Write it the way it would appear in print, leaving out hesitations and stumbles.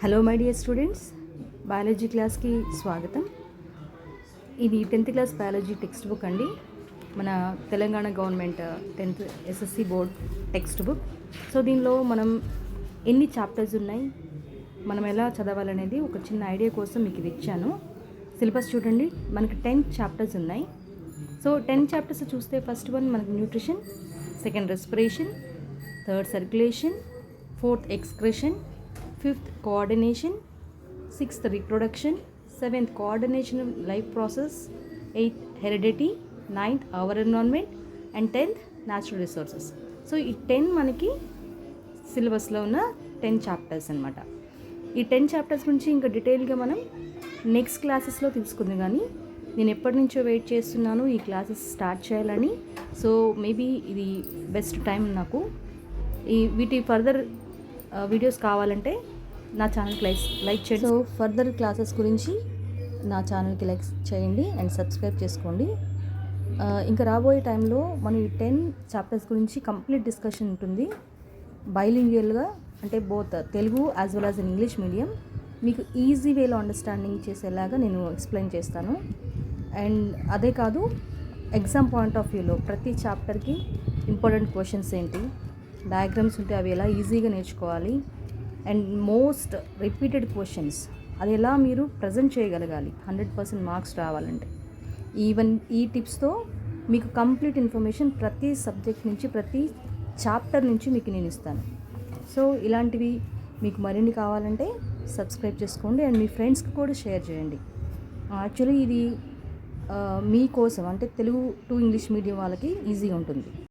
Hello my dear students, biology క్లాస్కి స్వాగతం. ఇది 10th class biology text book అండి. మన Telangana government 10th SSC board text book. So దీనిలో మనం ఎన్ని చాప్టర్స్ ఉన్నాయి, మనం ఎలా చదవాలనేది ఒక చిన్న ఐడియా కోసం మీకు ఇది ఇచ్చాను. సిలబస్ చూడండి, మనకి 10 చాప్టర్స్ ఉన్నాయి. సో 10 చాప్టర్స్ చూస్తే ఫస్ట్ వన్ మనకి nutrition, second respiration, third circulation, fourth excretion, fifth coordination, sixth reproduction, seventh coordination of life process, eighth heredity, ninth our environment, and 10th natural resources. So ఈ 10 మనకి సిలబస్లో ఉన్న 10 chapters అనమాట. ఈ 10 chapters గురించి ఇంకా డీటెయిల్గా మనం నెక్స్ట్ క్లాసెస్లో తెలుసుకుంది. కానీ నేను ఎప్పటి నుంచో వెయిట్ చేస్తున్నాను ఈ క్లాసెస్ స్టార్ట్ చేయాలని. సో మేబీ ఇది బెస్ట్ టైం నాకు. వీటి ఫర్దర్ వీడియోస్ కావాలంటే నా ఛానల్కి లైక్ చేయండి. సో ఫర్దర్ క్లాసెస్ గురించి నా ఛానల్కి లైక్ చేయండి అండ్ సబ్స్క్రైబ్ చేసుకోండి. ఇంకా రాబోయే టైంలో మనం ఈ 10 చాప్టర్స్ గురించి కంప్లీట్ డిస్కషన్ ఉంటుంది. బైలింగ్యువల్గా, అంటే both Telugu as well as in English medium, మీకు ఈజీ వేలో అండర్స్టాండింగ్ చేసేలాగా నేను ఎక్స్ప్లెయిన్ చేస్తాను. అండ్ అదే కాదు, ఎగ్జామ్ పాయింట్ ఆఫ్ వ్యూలో ప్రతి చాప్టర్కి ఇంపార్టెంట్ క్వశ్చన్స్ ఏంటి, డయాగ్రామ్స్ ఉంటే అవి ఎలా ఈజీగా నేర్చుకోవాలి, అండ్ మోస్ట్ రిపీటెడ్ క్వశ్చన్స్ అది ఎలా మీరు ప్రజెంట్ చేయగలగాలి 100% మార్క్స్ రావాలంటే. ఈవెన్ ఈ టిప్స్తో మీకు కంప్లీట్ ఇన్ఫర్మేషన్ ప్రతి సబ్జెక్ట్ నుంచి, ప్రతి చాప్టర్ నుంచి మీకు నేను ఇస్తాను. సో ఇలాంటివి మీకు మరిన్ని కావాలంటే సబ్స్క్రైబ్ చేసుకోండి అండ్ మీ ఫ్రెండ్స్కి కూడా షేర్ చేయండి. యాక్చువల్లీ ఇది మీకోసం, అంటే తెలుగు టు ఇంగ్లీష్ మీడియం వాళ్ళకి ఈజీగా ఉంటుంది.